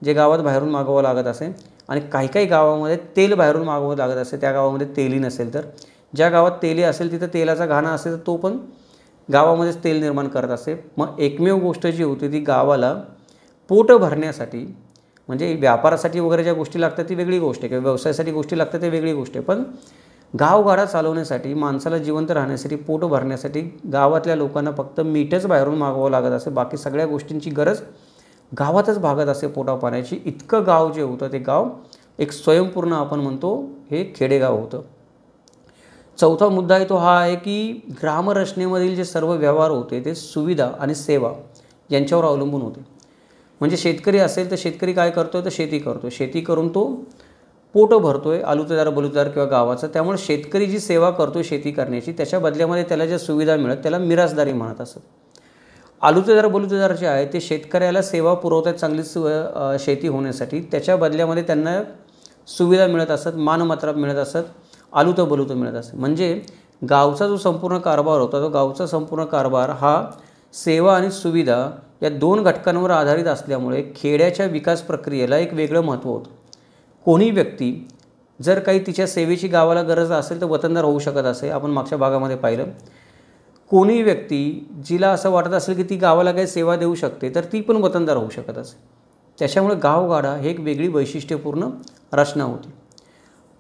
जे गावात बाहेरून मागवावं लागत असे, आणि काही गावामध्ये तेल बाहेरून मागवावं लागत असे, त्या गावामध्ये तेलही नसेल तर. ज्या गावात तेली असेल तिथं तेलाचा घाणा असेल तर तो पण गावामध्येच तेल निर्माण करत असे. मग एकमेव गोष्ट जी होती ती गावाला पोट भरण्यासाठी, म्हणजे व्यापारासाठी वगैरे ज्या गोष्टी लागतात ती वेगळी गोष्ट आहे किंवा व्यवसायासाठी गोष्टी लागतात ती वेगळी गोष्ट आहे, पण गावगाडा चालवण्यासाठी माणसाला जिवंत राहण्यासाठी पोट भरण्यासाठी गावातल्या लोकांना फक्त मीठच बाहेरून मागवावं लागत असे, बाकी सगळ्या गोष्टींची गरज गावातच भागत असे पोटा पाण्याची. इतकं गाव जे होतं ते गाव एक स्वयंपूर्ण आपण म्हणतो हे खेडेगाव होतं. चौथा मुद्दा आहे तो हा आहे की ग्रामरचनेमधील जे सर्व व्यवहार होते ते सुविधा आणि सेवा यांच्यावर अवलंबून होते. म्हणजे शेतकरी असेल तर शेतकरी काय करतो तर शेती करतो, शेती करून तो पोटं भरतोय आलुतेदार बलुतेदार किंवा गावाचं. त्यामुळे शेतकरी जी सेवा करतो शेती करण्याची त्याच्या बदल्यामध्ये त्याला ज्या सुविधा मिळत त्याला मिरासदारी म्हणत असत. आलुतेदार बलुतेदार जे आहे ते शेतकऱ्याला सेवा पुरवतात चांगली शेती होण्यासाठी, त्याच्या बदल्यामध्ये त्यांना सुविधा मिळत असत, मानमत्ता मिळत असत, आलुतं बलुतं मिळत असत. म्हणजे गावचा जो संपूर्ण कारभार होता तो गावचा संपूर्ण कारभार हा सेवा आणि सुविधा या दोन घटकांवर आधारित असल्यामुळे खेड्याच्या विकास प्रक्रियेला एक वेगळं महत्त्व होतं. कोणी व्यक्ती जर काही तिच्या सेवेची गावाला गरज असेल तर वतनदार होऊ शकत असे, आपण मागच्या भागामध्ये पाहिलं. कोणी व्यक्ती जिला असं वाटत असेल की ती गावाला काही सेवा देऊ शकते तर ती पण वतनदार होऊ शकत असे. त्याच्यामुळे गावगाडा हे एक वेगळी वैशिष्ट्यपूर्ण रचना होती.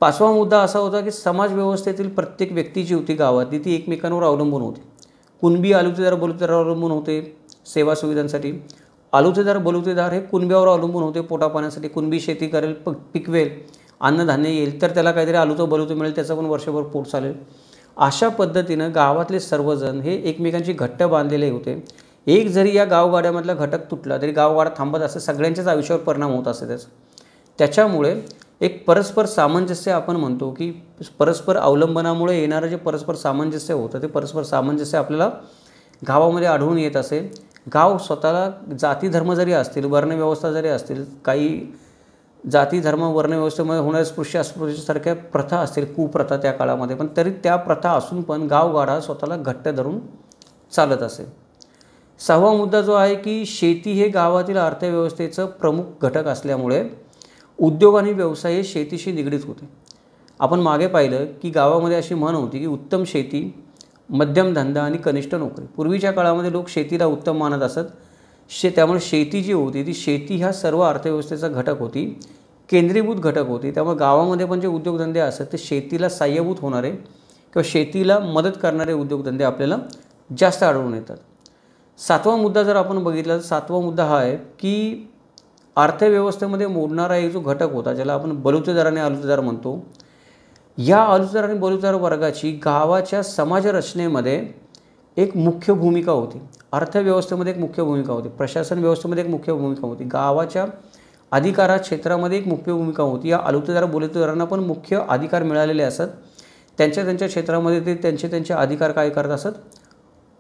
पाचवा मुद्दा असा होता की समाजव्यवस्थेतील प्रत्येक व्यक्ती जी होती गावातली ती एकमेकांवर अवलंबून होती. कुणबी आलुतेदार बलुतेदारावर अवलंबून होते सेवा सुविधांसाठी, आलुतेदार बलुतेदार हे कुणब्यावर अवलंबून होते पोटा पाण्यासाठी. कुणबी शेती करेल, पिकवेल, अन्नधान्य येईल तर त्याला काहीतरी आलुतं बलुतं मिळेल, त्याचं पण वर्षभर पोट चालेल. अशा पद्धतीनं गावातले सर्वजण हे एकमेकांची घट्ट बांधलेले होते. एक जरी या गावगाड्यामधला घटक तुटला तरी गावगाडा थांबत असे, सगळ्यांच्याच आयुष्यावर परिणाम होत असे त्याच्यामुळे एक परस्पर सामंजस्य आपण म्हणतो की परस्पर अवलंबनामुळे येणारं जे परस्पर सामंजस्य होतं ते परस्पर सामंजस्य आपल्याला गावामध्ये आढळून येत असे. गाव स्वतःला जाती धर्म जरी असतील, वर्णव्यवस्था जरी असतील, काही जाती धर्म वर्णव्यवस्थेमध्ये होणाऱ्या स्पृश्य अस्पृश्यसारख्या प्रथा असतील, कुप्रथा त्या काळामध्ये, पण तरी त्या प्रथा असून पण गावगाडा स्वतःला घट्ट धरून चालत असे. सहावा मुद्दा जो आहे की शेती हे गावातील अर्थव्यवस्थेचं प्रमुख घटक असल्यामुळे उद्योग आणि व्यवसाय हे शेतीशी निगडीत होते. आपण मागे पाहिलं की गावामध्ये अशी म्हण होती की उत्तम शेती, मध्यम धंदा आणि कनिष्ठ नोकरी. पूर्वीच्या काळामध्ये लोक शेतीला उत्तम मानत असत. त्यामुळे शेती जी होती ती शेती ह्या सर्व अर्थव्यवस्थेचा घटक होती, केंद्रीभूत घटक होती. त्यामुळे गावामध्ये पण जे उद्योगधंदे असतात ते शेतीला साहाय्यभूत होणारे किंवा शेतीला मदत करणारे उद्योगधंदे आपल्याला जास्त आढळून येतात. सातवा मुद्दा जर आपण बघितला तर सातवा मुद्दा हा आहे की अर्थव्यवस्थेमध्ये मोडणारा एक जो घटक होता ज्याला आपण बलुतेदार आणि आलुतेदार म्हणतो, या आलुतेदार आणि बलुतेदार वर्गाची गावाच्या समाजरचनेमध्ये एक मुख्य भूमिका होती. अर्थव्यवस्थेमध्ये एक मुख्य भूमिका होती, प्रशासन व्यवस्थेमध्ये एक मुख्य भूमिका होती, गावाच्या अधिकारा क्षेत्रामध्ये एक मुख्य भूमिका होती. या आलुतेदार बलुतेदारांना पण मुख्य अधिकार मिळालेले असत. त्यांच्या क्षेत्रामध्ये ते त्यांचे अधिकार काय करत असत,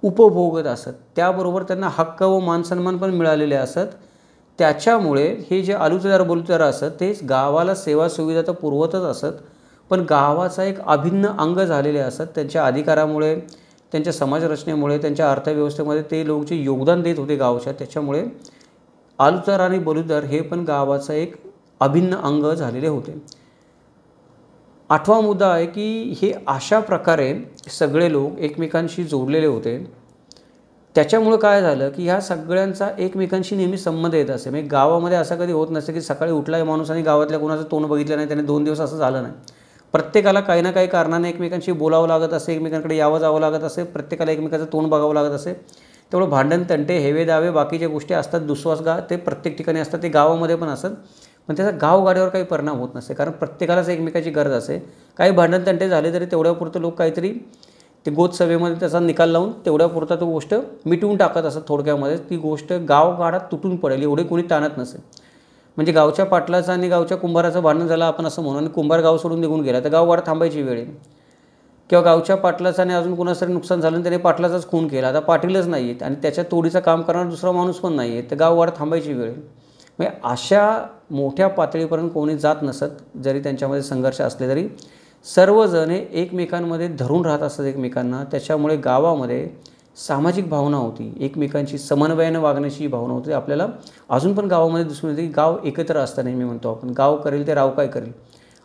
उपभोगत असत. त्याबरोबर त्यांना हक्क व मानसन्मान पण मिळालेले असत. त्याच्यामुळे हे जे आलुतेदार बलुतेदार असत ते गावाला सेवा सुविधा तर पुरवतच असत, पण गावाचा एक अभिन्न अंग झालेले असत. त्यांच्या अधिकारामुळे, त्यांच्या समाजरचनेमुळे, त्यांच्या अर्थव्यवस्थेमध्ये ते लोक जे योगदान देत होते गावाच्या, त्याच्यामुळे आलुतेदार आणि बलुतेदार हे पण गावाचा एक अभिन्न अंग झालेले होते. आठवा मुद्दा आहे की हे अशा प्रकारे सगळे लोक एकमेकांशी जोडलेले होते. त्याच्यामुळे काय झालं की ह्या सगळ्यांचा एकमेकांशी नेहमी संबंध येत असे. म्हणजे गावामध्ये असं कधी होत नसतं की सकाळी उठलाय माणूस आणि गावातल्या कोणाचं तोंड बघितलं नाही त्याने 2 दिवस, असं झालं नाही. प्रत्येकाला काही ना काही कारणाने एकमेकांशी बोलावं लागत असे, एकमेकांकडे यावं जावं लागत असे, प्रत्येकाला एकमेकाचं तोंड बघावं लागत असे. तेवढं भांडण तंटे, हेवे दावे, बाकीच्या गोष्टी असतात, दुस्वास ते प्रत्येक ठिकाणी असतात, ते गावामध्ये पण असतात. पण त्याचा गावगाड्यावर काही परिणाम होत नसते, कारण प्रत्येकालाच एकमेकाची गरज असे. काही भांडण तंटे झाले तरी तेवढ्यापुरतं लोक काहीतरी ते गोदसभेमध्ये त्याचा निकाल लावून तेवढ्यापुरता तो गोष्ट मिटवून टाकत असत. थोडक्यामध्ये ती गोष्ट गावगाडात तुटून पडेल एवढे कोणी ताणत नसे. म्हणजे गावच्या पाटलाचं आणि गावच्या कुंभाराचं भांडण झालं आपण असं म्हणून, आणि कुंभार गाव सोडून निघून गेला तर गावगाडा थांबायची वेळ आहे. किंवा गावच्या पाटलाचं आणि अजून कुणाचं तरी नुकसान झालं आणि त्याने पाटलाचाच खून केला, आता पाटीलच नाही आहेत आणि त्याच्या तोडीचं काम करणारा दुसरा माणूस पण नाही आहे, तर गावगाडा थांबायची वेळ आहे. म्हणजे अशा मोठ्या पातळीपर्यंत कोणी जात नसत. जरी त्यांच्यामध्ये संघर्ष असले तरी सर्वजण हे एकमेकांमध्ये धरून राहत असतात एकमेकांना. त्याच्यामुळे गावामध्ये सामाजिक भावना होती, एकमेकांची समन्वयानं वागण्याची भावना होती. आपल्याला अजून पण गावामध्ये दिसून येते की गाव एकत्र असतं. नेहमी म्हणतो आपण गाव करेल ते राव काय करेल.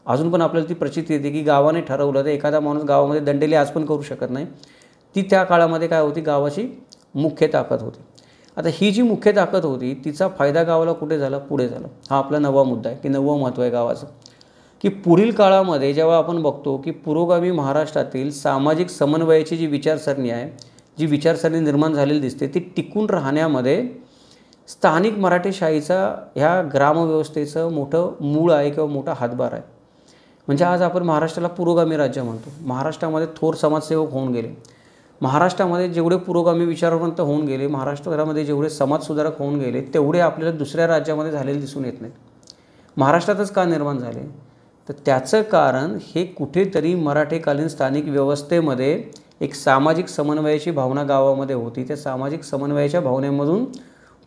अजून पण आपल्याला ती प्रचिती येते की गावाने ठरवलं तर एखादा माणूस गावामध्ये दंडेली आज पण करू शकत नाही. ती त्या काळामध्ये काय होती, गावाची मुख्य ताकद होती. आता ही जी मुख्य ताकद होती तिचा फायदा गावाला कुठे झाला, पुढे झाला. हा आपला नववा मुद्दा आहे की नववं महत्त्व आहे गावाचं. की पुढील काळामध्ये जेव्हा आपण बघतो की पुरोगामी महाराष्ट्रातील सामाजिक समन्वयाची जी विचारसरणी आहे, जी विचारसरणी निर्माण झालेली दिसते, ती टिकून राहण्यामध्ये स्थानिक मराठेशाहीचा ह्या ग्रामव्यवस्थेचं मोठं मूळ आहे किंवा मोठा हातभार आहे. म्हणजे आज आपण महाराष्ट्राला पुरोगामी राज्य म्हणतो. महाराष्ट्रामध्ये थोर समाजसेवक होऊन गेले, महाराष्ट्रामध्ये जेवढे पुरोगामी विचारवंत होऊन गेले, महाराष्ट्रामध्ये जेवढे समाजसुधारक होऊन गेले, तेवढे आपल्याला दुसऱ्या राज्यामध्ये झालेले दिसून येत नाहीत. महाराष्ट्रातच का निर्माण झाले? तर त्याचं कारण हे कुठेतरी मराठेकालीन स्थानिक व्यवस्थेमध्ये एक सामाजिक समन्वयाची भावना गावामध्ये होती. त्या सामाजिक समन्वयाच्या भावनेमधून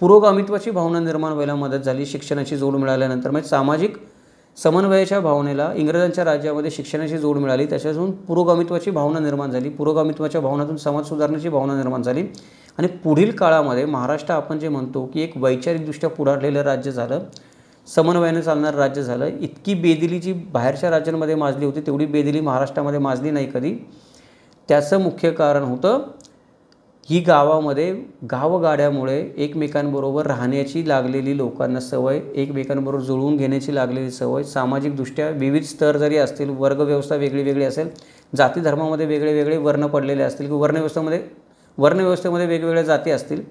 पुरोगामित्वाची भावना निर्माण व्हायला मदत झाली. शिक्षणाची जोड मिळाल्यानंतर म्हणजे सामाजिक समन्वयाच्या भावनेला इंग्रजांच्या राज्यामध्ये शिक्षणाची जोड मिळाली, त्याच्यातून पुरोगामित्वाची भावना निर्माण झाली. पुरोगामित्वाच्या भावनातून समाज सुधारणेची भावना निर्माण झाली आणि पुढील काळामध्ये महाराष्ट्र आपण जे म्हणतो की एक वैचारिकदृष्ट्या पुढारलेलं राज्य झालं, समन्वयाने चालणारं राज्य झालं. इतकी बेदिली जी बाहेरच्या राज्यांमध्ये माजली होती तेवढी बेदिली महाराष्ट्रामध्ये माजली नाही कधी. त्याचं मुख्य कारण होतं ही गावामध्ये गावगाड्यामुळे एकमेकांबरोबर राहण्याची लागलेली लोकांना सवय, एकमेकांबरोबर जुळवून घेण्याची लागलेली सवय, सामाजिकदृष्ट्या विविध स्तर जरी असतील, वर्गव्यवस्था वेगळी वेगळी असेल, जाती धर्मामध्ये वेगळे वेगळे वर्ण पडलेले असतील किंवा वर्णव्यवस्थेमध्ये वेगवेगळ्या जाती असतील,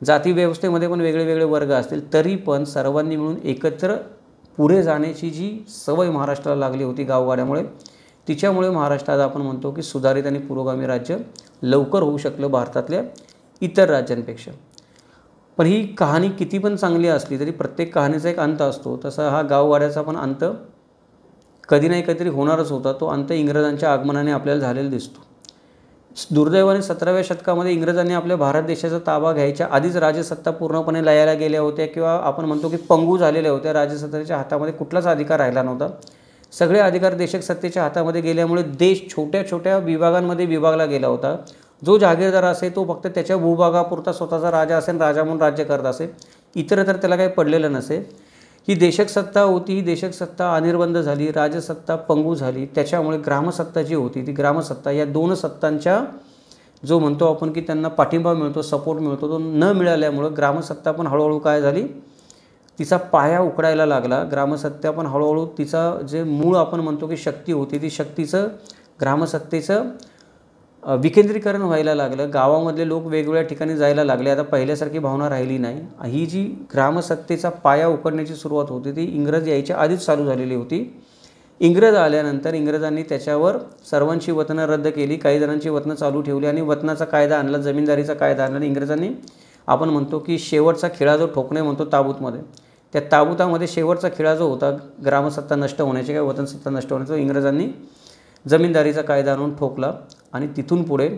जाती व्यवस्थेमध्ये पण वेगळे वेगळे वर्ग असतील, तरी पण सर्वांनी मिळून एकत्र पुढे जाण्याची जी सवय महाराष्ट्राला लागली होती गावगाड्यामुळे, तिच्यामुळे महाराष्ट्रात आपण म्हणतो की सुधारित आणि पुरोगामी राज्य लवकर होऊ शकलं भारतातल्या इतर राज्यांपेक्षा. पण ही कहाणी किती पण चांगली असली तरी प्रत्येक कहाणीचा एक अंत असतो. तसा हा गाववाड्याचा पण अंत कधी नाही कधीतरी होणारच होता. तो अंत इंग्रजांच्या आगमनाने आपल्याला झालेला दिसतो. दुर्दैवाने 17व्या शतकामध्ये इंग्रजांनी आपल्या भारत देशाचा ताबा घ्यायच्या आधीच राजसत्ता पूर्णपणे लयाला गेल्या होत्या किंवा आपण म्हणतो की पंगू झालेल्या होत्या. राजसत्तेच्या हातामध्ये कुठलाच अधिकार राहिला नव्हता. सगळे अधिकार देशक सत्तेच्या हातामध्ये गेल्यामुळे देश छोट्या छोट्या विभागांमध्ये विभागला गेला होता. जो जागीरदार असे तो फक्त त्याच्या भूभागापुरता स्वतःचा राजा असेल, राजा म्हणून राज्य करत असे, इतर तर त्याला काही पडलेलं नसे. ही देशक सत्ता होती, ही देशक सत्ता अनिर्बंध झाली, राजसत्ता पंगू झाली. त्याच्यामुळे ग्रामसत्ता जी होती ती ग्रामसत्ता, या दोन सत्तांच्या जो म्हणतो आपण की त्यांना पाठिंबा मिळतो, सपोर्ट मिळतो, तो न मिळाल्यामुळं ग्रामसत्ता पण हळूहळू काय झाली, तिचा पाया उकडायला लागला. ग्रामसत्ता पण हळूहळू तिचा जे मूळ आपण म्हणतो की शक्ती होती, ती शक्तीचं ग्रामसत्तेचं विकेंद्रीकरण व्हायला लागलं. गावामधले लोक वेगवेगळ्या ठिकाणी जायला लागले. आता पहिल्यासारखी भावना राहिली नाही. ही जी ग्रामसत्तेचा पाया उकडण्याची सुरुवात होती ती इंग्रज यायच्या आधीच चालू झालेली होती. इंग्रज आल्यानंतर इंग्रजांनी त्याच्यावर सर्वांची वतनं रद्द केली, काही जणांची वतनं चालू ठेवली आणि वतनाचा कायदा आणला, जमीनदारीचा कायदा आणला. इंग्रजांनी आपण म्हणतो की शेवटचा खिळा जो ठोकणे म्हणतो ताबूतमध्ये, त्या ताबुतामध्ये शेवटचा खिळा जो होता ग्रामसत्ता नष्ट होण्याची किंवा वतनसत्ता नष्ट होण्याचा, इंग्रजांनी जमीनदारीचा कायदा आणून ठोकला आणि तिथून पुढे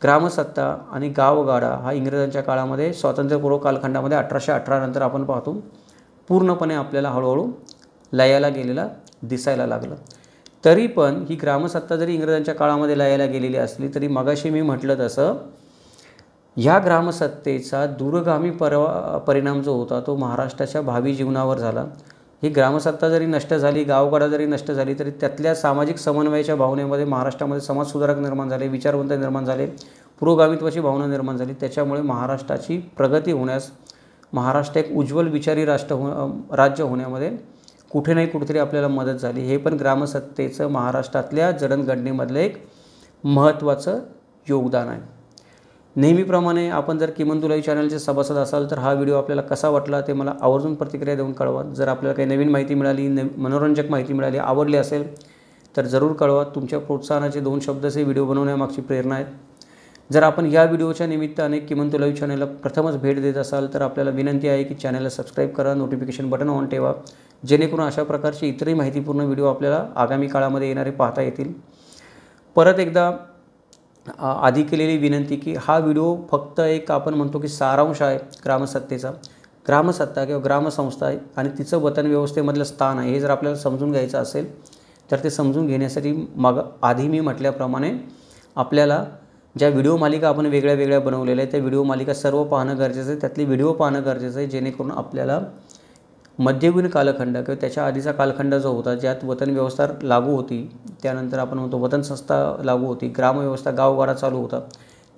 ग्रामसत्ता आणि गावगाडा हा इंग्रजांच्या काळामध्ये स्वातंत्र्यपूर्व कालखंडामध्ये 1818 नंतर आपण पाहतो पूर्णपणे आपल्याला हळूहळू लयाला गेलेला दिसायला लागलं. तरी पण ही ग्रामसत्ता जरी इंग्रजांच्या काळामध्ये लयाला गेलेली असली तरी मगाशी मी म्हटलं तसं ह्या ग्रामसत्तेचा दूरगामी परिणाम जो होता तो महाराष्ट्राच्या भावी जीवनावर झाला. ही ग्रामसत्ता जरी नष्ट झाली, गावगाडा जरी नष्ट झाली तरी त्यातल्या सामाजिक समन्वयाच्या भावनेमध्ये महाराष्ट्रामध्ये समाजसुधारक निर्माण झाले, विचारवंत निर्माण झाले, पुरोगामित्वाची भावना निर्माण झाली. त्याच्यामुळे महाराष्ट्राची प्रगती होण्यास, महाराष्ट्र एक उज्ज्वल विचारी राज्य होण्यामध्ये कुठे नाही कुठेतरी आपल्याला मदत झाली. हे पण ग्रामसत्तेचं महाराष्ट्रातल्या जडणघडणीमधलं एक महत्त्वाचं योगदान आहे. नेहमीप्रमाणे आपण जर किमंतू लाईव्ह चॅनलचे सभासद असाल तर हा व्हिडिओ आपल्याला कसा वाटला ते मला आवर्जून प्रतिक्रिया देऊन कळवा. जर आपल्याला काही नवीन माहिती मिळाली, मनोरंजक माहिती मिळाली, आवडली असेल तर जरूर कळवा. तुमच्या प्रोत्साहनाचे 2 शब्दाचे व्हिडिओ बनवण्यामागची प्रेरणा आहेत. जर आपण या व्हिडिओच्या निमित्ताने किमंतू लाईव्ह चॅनलला प्रथमच भेट देत असाल तर आपल्याला विनंती आहे की चॅनलला सबस्क्राईब करा, नोटिफिकेशन बटन ऑन ठेवा, जेणेकरून अशा प्रकारचे इतरही माहितीपूर्ण व्हिडिओ आपल्याला आगामी काळामध्ये येणारे पाहता येतील. परत एकदा आधी केलेली विनंती की हा व्हिडिओ फक्त एक आपण म्हणतो की सारांश आहे ग्रामसत्तेचा. ग्रामसत्ता किंवा ग्रामसंस्था आहे आणि तिचं वतन व्यवस्थेमधलं स्थान आहे हे जर आपल्याला समजून घ्यायचं असेल तर ते समजून घेण्यासाठी आधी मी म्हटल्याप्रमाणे आपल्याला ज्या व्हिडिओ मालिका आपण वेगळ्या वेगळ्या बनवलेल्या आहेत त्या व्हिडिओ मालिका सर्व पाहणं गरजेचं आहे. त्यातली व्हिडिओ पाहणं गरजेचं आहे जेणेकरून आपल्याला मध्ययुगीन कालखंड किंवा त्याच्या आधीचा कालखंड जो होता ज्यात वतन व्यवस्था लागू होती, त्यानंतर आपण म्हणतो वतन संस्था लागू होती, ग्रामव्यवस्था गावगाडा चालू होता,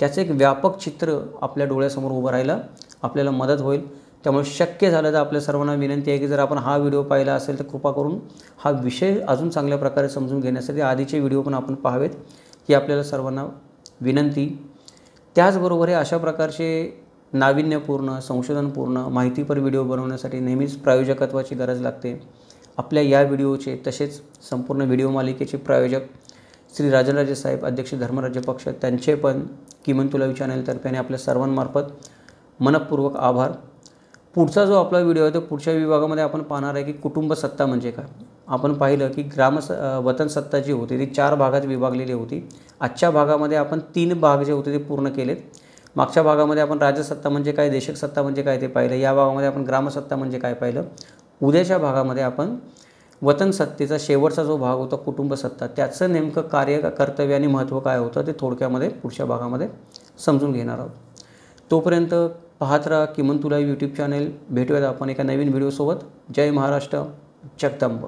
त्याचं एक व्यापक चित्र आपल्या डोळ्यासमोर उभं राहायला आपल्याला मदत होईल. त्यामुळे शक्य झालं तर आपल्या सर्वांना विनंती आहे की जर आपण हा व्हिडिओ पाहिला असेल तर कृपा करून हा विषय अजून चांगल्या प्रकारे समजून घेण्यासाठी आधीचे व्हिडिओ पण आपण पाहावेत ही आपल्याला सर्वांना विनंती. त्याचबरोबर हे अशा प्रकारचे नाविन्यपूर्ण, संशोधनपूर्ण, माहितीपर व्हिडिओ बनवण्यासाठी नेहमीच प्रायोजकत्वाची गरज लागते. आपल्या या व्हिडिओचे तसेच संपूर्ण व्हिडिओ मालिकेचे प्रायोजक श्री राजनराजे साहेब, अध्यक्ष धर्मराज्य पक्ष, त्यांचे पण किमंतू लाईव्ह चॅनलतर्फे आणि आपल्या सर्वांमार्फत मनपूर्वक आभार. पुढचा जो आपला व्हिडिओ आहे तो पुढच्या विभागामध्ये आपण पाहणार आहे की कुटुंब सत्ता म्हणजे काय. आपण पाहिलं की वतन सत्ता जी होती ती 4 भागात विभागलेली होती. आजच्या भागामध्ये आपण 3 भाग जे होते ते पूर्ण केलेत. मागच्या भागामध्ये आपण राजसत्ता म्हणजे काय, देशक सत्ता म्हणजे काय ते पाहिलं. या भागामध्ये आपण ग्रामसत्ता म्हणजे काय पाहिलं. उद्याच्या भागामध्ये आपण वतन सत्तेचा शेवटचा जो भाग होता कुटुंब सत्ता, त्याचं नेमकं कार्य, कर्तव्य आणि महत्त्व काय होतं ते थोडक्यामध्ये पुढच्या भागामध्ये समजून घेणार आहोत. तोपर्यंत पाहत राहा किमंतू लाईव्ह यूट्यूब चॅनल. भेटूयात आपण एका नवीन व्हिडिओसोबत. जय महाराष्ट्र, जगदंब.